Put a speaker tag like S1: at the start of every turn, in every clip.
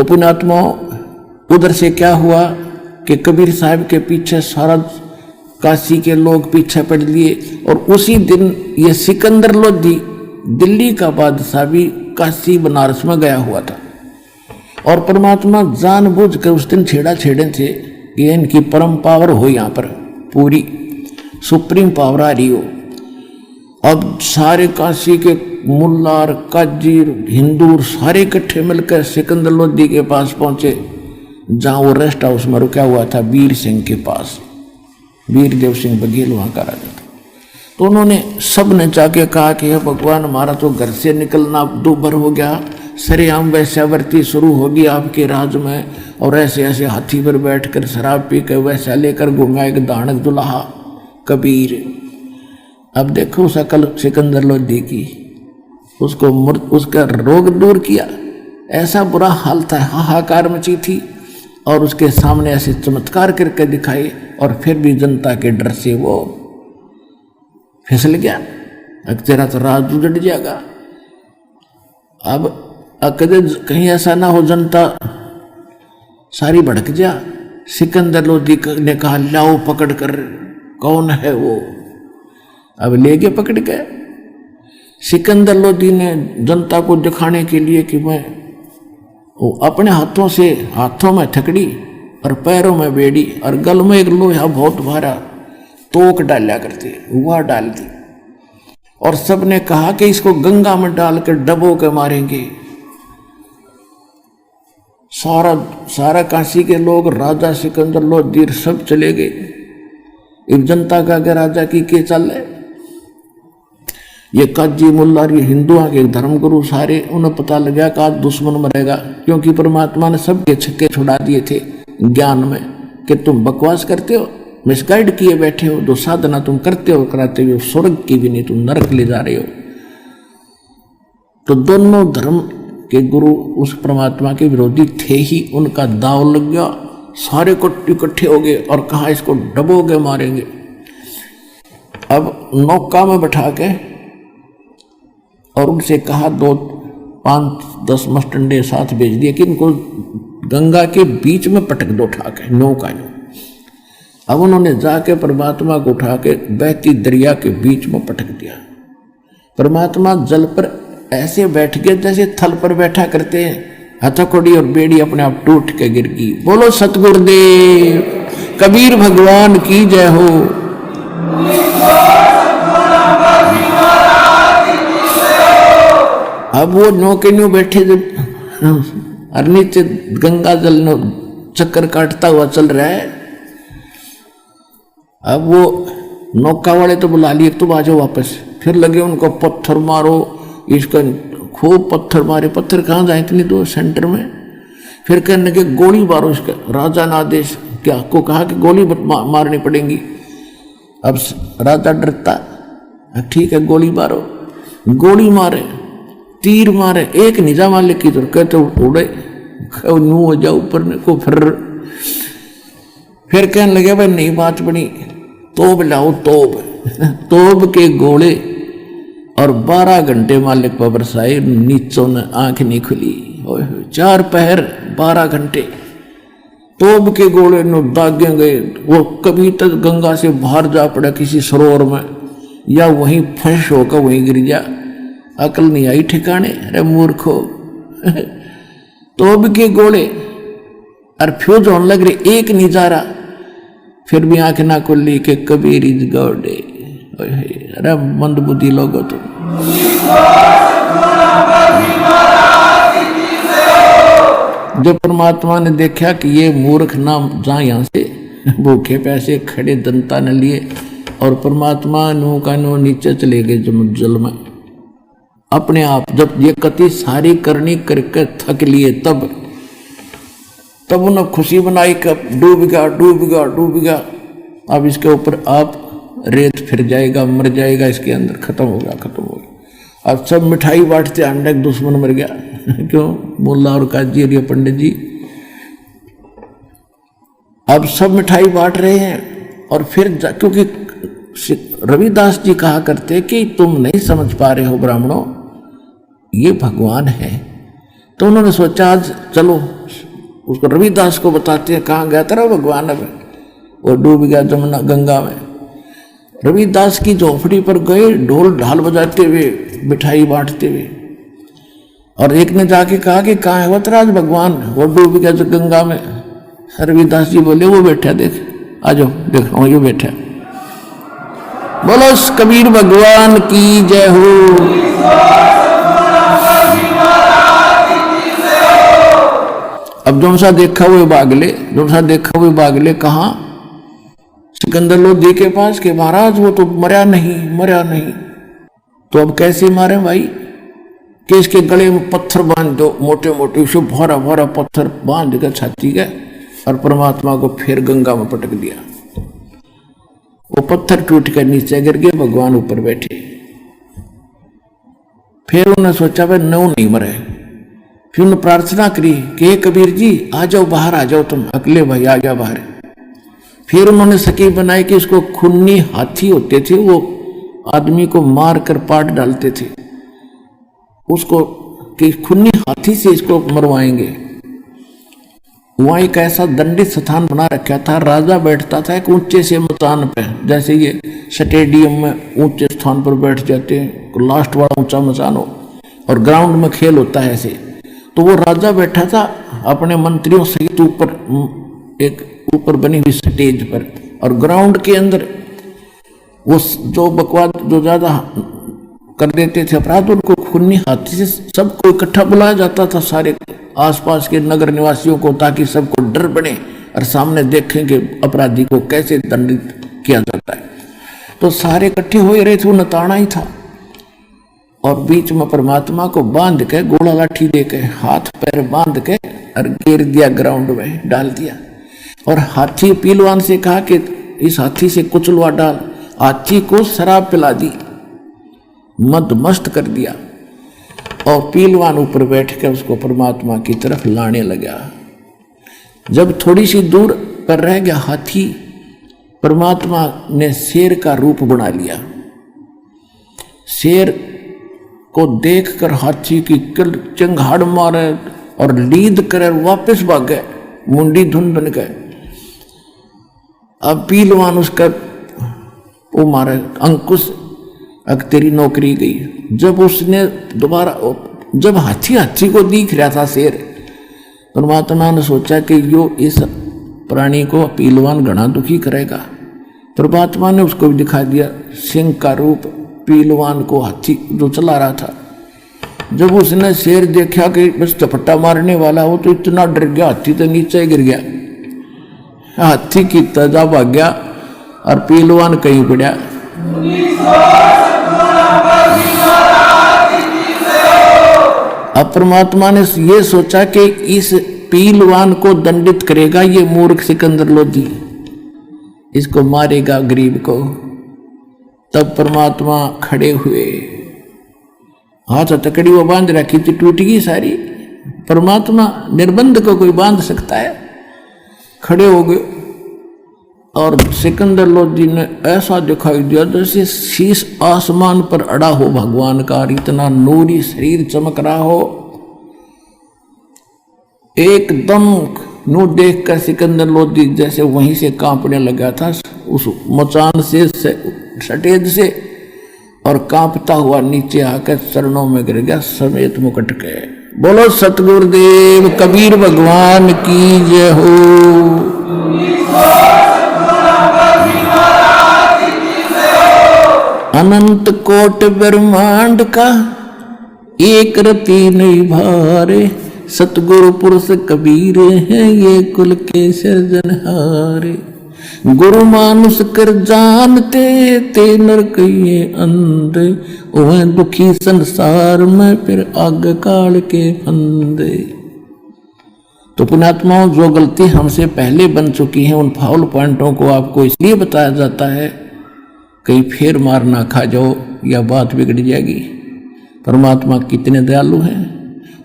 S1: तो पुण्यात्मा उधर से क्या हुआ कि कबीर साहब के पीछे सारा काशी के लोग पीछे पड़ लिए, और उसी दिन ये सिकंदर लोधी दिल्ली का बादशाह भी काशी बनारस में गया हुआ था। और परमात्मा जानबूझ कर उस दिन छेड़ा छेड़े थे कि इनकी परम पावर हो, यहाँ पर पूरी सुप्रीम पावर आ रही हो। अब सारे काशी के मुल्लार काजीर हिंदू सारे इकट्ठे मिलकर सिकंदर लोधी के पास पहुंचे, जहां वो रेस्ट हाउस में रुका हुआ था वीर सिंह के पास। वीर देव सिंह बघेल वहां का राजा था। तो उन्होंने सब ने जाके कहा कि हे भगवान, हमारा तो घर से निकलना दूभर हो गया, सरेआम वैश्यावृत्ति शुरू होगी आपके राज में, और ऐसे ऐसे हाथी पर बैठकर शराब पी कर वैसा लेकर घुमाएगा दानक दुल्हा कबीर। अब देखो सकल सिकंदर लोधी की, उसको उसका रोग दूर किया, ऐसा बुरा हाल था, हाहाकार मची थी, और उसके सामने ऐसे चमत्कार करके दिखाए, और फिर भी जनता के डर से वो फिसल गया। अब तेरा तो राज उजड़ जाएगा। अब कहीं ऐसा ना हो जनता सारी भड़क जा। सिकंदर लोधी ने कहा लाओ पकड़ कर, कौन है वो। अब ले गए पकड़ के। सिकंदर लोधी ने जनता को दिखाने के लिए कि मैं अपने हाथों में थकड़ी और पैरों में बेड़ी और गल में एक लोहा बहुत भारा तोक डाला करते, वह डाल दी, और सबने कहा कि इसको गंगा में डालकर डबो के मारेंगे। सारा काशी के लोग, राजा सिकंदर लोधी सब चले गए। एक जनता का के राजा की के चल है, ये काजी मुल्ला ये हिंदुओं के धर्मगुरु सारे, उन्हें पता लगा कि आज दुश्मन मरेगा, क्योंकि परमात्मा ने सबके छक्के छुड़ा दिए थे ज्ञान में कि तुम बकवास करते हो, मिसगाइड किए बैठे हो, जो साधना तुम करते हो कराते हो स्वर्ग की भी नहीं, तुम नरक ले जा रहे हो। तो दोनों धर्म के गुरु उस परमात्मा के विरोधी थे ही, उनका दाव लग गया, सारे इकट्ठे हो गए और कहा इसको डबो के मारेंगे। अब नौका में बैठा के और उनसे कहा 5-10 मस्टंडे साथ भेज दिए कि इनको गंगा के बीच में पटक दो उठा के नौका। अब उन्होंने जाके परमात्मा को उठा के बहती दरिया के बीच में पटक दिया। परमात्मा जल पर ऐसे बैठ गए जैसे थल पर बैठा करते हैं, हथकड़ी और बेड़ी अपने आप टूट के गिर गई। बोलो सतगुरुदेव कबीर भगवान की जय हो। अब वो नौके न्यू बैठे जब और नीचे गंगा जल चक्कर काटता हुआ चल रहा है। अब वो नौका वाले तो बुला लिए, तुम आ जाओ वापस। फिर लगे उनको पत्थर मारो, इसका खूब पत्थर मारे। पत्थर कहाँ जाए इतनी दूर, सेंटर में। फिर कहने लगे गोली मारो इसका। राजा ने आदेश क्या को कहा कि गोली मारनी पड़ेगी। अब राजा डरता, ठीक है गोली मारो। गोली मारे, तीर मारे, एक निजा मालिक की तरफ कहते उड़े नू हो जाओ ऊपर को। फिर कहने लगे भाई नहीं बात बनी, तोप लाओ तोप। तोप के गोले और 12 घंटे मालिक पर बरसाए, नीचों ने आंख नहीं खुली। 4 पहर 12 घंटे तोप के गोले नो दागे गए। वो कभी तक गंगा से बाहर जा पड़ा किसी सरोवर में, या वहीं फंस होकर वहीं गिर जा। अकल नहीं आई ठिकाने, अरे मूर्खो। तोप के गोले और फ्यूज होने लग रहे, एक निजारा। फिर भी आंख ना खुली के कबीर इज गॉड। अरे मंद बुद्धि लोगो तुम। जब परमात्मा ने देखा कि ये मूर्ख नाम जा यहां से भूखे पैसे खड़े दंता न लिए, और परमात्मा नो का नो नीचे चले गए जल में अपने आप। जब ये कति सारी करनी करके थक लिए, तब उन्हें खुशी बनाई कि डूब गया डूब गया डूब गया। अब इसके ऊपर आप रेत फिर जाएगा, मर जाएगा, इसके अंदर खत्म हो गया खत्म हो गया। अब सब मिठाई बांटते, अंडे दुश्मन मर गया। क्यों? मुल्ला और काजी और ये पंडित जी अब सब मिठाई बांट रहे हैं। और फिर क्योंकि रविदास जी कहा करते कि तुम नहीं समझ पा रहे हो ब्राह्मणों, ये भगवान है। तो उन्होंने सोचा आज चलो उसको रविदास को बताते हैं कहाँ गया तेरा भगवान, अब वो डूब गया जमुना गंगा में। रविदास की झोपड़ी पर गए ढोल ढाल बजाते हुए, मिठाई बांटते हुए, और एक ने जाके कहा कि कहाँ है वतराज भगवान, वो डूब गया जो गंगा में। रविदास जी बोले वो बैठा, देख आ जाओ, देख रहा हूँ ये बैठा। बोलो कबीर भगवान की जय हो। अब जो सा देखा हुए बागले, जो सा देखा हुए बागले कहाँ, सिकंदर लोधी के पास के महाराज वो तो मरा नहीं, मरा नहीं। तो अब कैसे मारे भाई, कि इसके गले में पत्थर बांध दो, मोटे मोटे उसे भरा भरा पत्थर बांध कर छाती गए और परमात्मा को फिर गंगा में पटक दिया। वो पत्थर टूट कर नीचे गिर गए, भगवान ऊपर बैठे। फिर उन्होंने सोचा भाई नौ नहीं मरे। फिर उन्होंने प्रार्थना करी कि हे कबीर जी आ जाओ, बाहर आ जाओ, तुम अकेले भाई आ गया बाहर। फिर उन्होंने सकी बनाई कि इसको खूनी हाथी होते थे, वो आदमी को मार कर पाट डालते थे, उसको कि खूनी हाथी से इसको मरवाएंगे। वहां एक ऐसा दंडित स्थान बना रखा था, राजा बैठता था एक ऊंचे से मचान पे, जैसे ये स्टेडियम में ऊंचे स्थान पर बैठ जाते हैं, लास्ट वाला ऊंचा मचान हो, और ग्राउंड में खेल होता है ऐसे। तो वो राजा बैठा था अपने मंत्रियों सहित ऊपर, एक ऊपर बनी हुई स्टेज पर, और ग्राउंड के अंदर वो जो बकवाद जो ज्यादा कर देते थे अपराध, उनको खूनी हाथी से सबको इकट्ठा बुलाया जाता था, सारे आसपास के नगर निवासियों को, ताकि सबको डर बने और सामने देखें कि अपराधी को कैसे दंडित किया जाता है। तो सारे इकट्ठे हो रहे थे, वो नताना ही था, और बीच में परमात्मा को बांध के, गोला लाठी दे के, हाथ पैर बांध के और गिर दिया, ग्राउंड में डाल दिया। और हाथी पीलवान से कहा कि इस हाथी से कुचलवा डाल। हाथी को शराब पिला दी, मद मस्त कर दिया, और पीलवान ऊपर बैठ कर उसको परमात्मा की तरफ लाने लगा। जब थोड़ी सी दूर पर रह गया हाथी, परमात्मा ने शेर का रूप बना लिया। शेर को देखकर हाथी की चंगाड़ मारे और लीद कर वापस भाग गए, मुंडी धुन बन गए। अब पीलवान उसका वो मारे अंकुश, अब तेरी नौकरी गई। जब उसने दोबारा, जब हाथी को दिख रहा था शेर, परमात्मा ने सोचा कि यो इस प्राणी को पीलवान घना दुखी करेगा। परमात्मा ने उसको भी दिखा दिया सिंह का रूप, पीलवान को हाथी जो चला रहा था। जब उसने शेर देखा कि बस चपट्टा मारने वाला हो, तो इतना डर गया, हाथी तो नीचे गिर गया, हाथी की तजा भाग गया और पीलवान कहीं पड़ा। अब परमात्मा ने ये सोचा कि इस पीलवान को दंडित करेगा ये मूर्ख सिकंदर लोधी, इसको मारेगा गरीब को। तब परमात्मा खड़े हुए, हाथ हथकड़ी वो बांध रखी थी, टूट गई सारी। परमात्मा निर्बंध को कोई बांध सकता है? खड़े हो गए, और सिकंदर लोधी ने ऐसा दिखाई दिया जैसे शीश आसमान पर अड़ा हो भगवान का, इतना नूरी शरीर चमक रहा हो। एकदम नू देखकर सिकंदर लोधी जैसे वहीं से कांपने लगा था, उस मचान से स्टेज से, और कांपता हुआ नीचे आकर चरणों में गिर गया समेत मुकुट के। बोलो सतगुरुदेव कबीर भगवान की जय हो। अनंत कोट ब्रह्मांड का एक रति नहीं भारे, सतगुरु पुरुष कबीर है ये कुल के सिरजनहारे। गुरु मानुष कर जानते ते नर कहिए अंधे, वह दुखी संसार में फिर आग काल के फंदे। तो पुण्यात्माओं, जो गलती हमसे पहले बन चुकी है, उन फाउल पॉइंटों को आपको इसलिए बताया जाता है कहीं फिर मार ना खा जाओ या बात बिगड़ जाएगी। परमात्मा कितने दयालु हैं,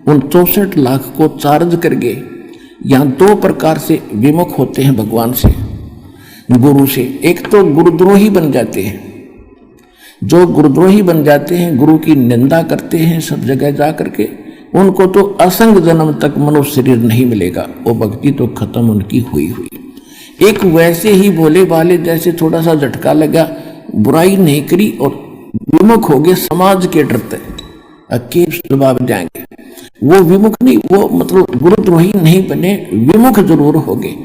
S1: उन 64 लाख को चार्ज करके यहाँ 2 प्रकार से विमुख होते हैं भगवान से, गुरु से। एक तो गुरुद्रोही बन जाते हैं, जो गुरुद्रोही बन जाते हैं, गुरु की निंदा करते हैं सब जगह जा करके, उनको तो असंग जन्म तक मनुष्य शरीर नहीं मिलेगा, वो भक्ति तो खत्म उनकी हुई हुई। एक वैसे ही भोले भाले जैसे थोड़ा सा झटका लगा, बुराई नहीं करी और विमुख हो गए समाज के डरते, अकेले स्वभाव जाएंगे, वो विमुख नहीं, वो मतलब गुरुद्रोही नहीं बने, विमुख जरूर हो गए,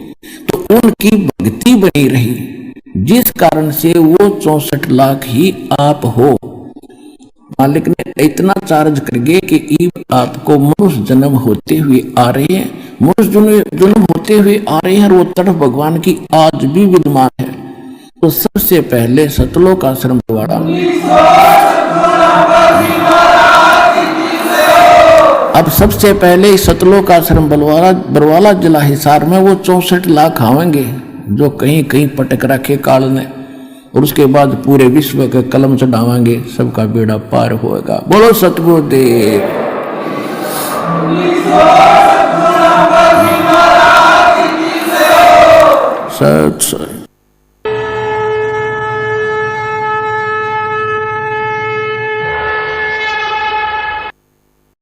S1: तो उनकी भक्ति बनी रही, जिस कारण से वो 64 लाख ही आप हो। मालिक ने इतना चार्ज कर गए कि आपको मनुष्य जन्म होते हुए आ रहे हैं, मनुष्य जन्म होते हुए आ रहे हैं, और वो तड़फ भगवान की आज भी विद्यमान है। तो सबसे पहले सतलोक आश्रम बरवाड़ा, अब सबसे पहले सतलोक आश्रम बरवाला जिला हिसार में वो 64 लाख आवेंगे जो कहीं कहीं पटक रखे काल ने, और उसके बाद पूरे विश्व के कलम चढ़ावांगे, सबका बेड़ा पार होगा। बोलो सतगुरुदेव। सत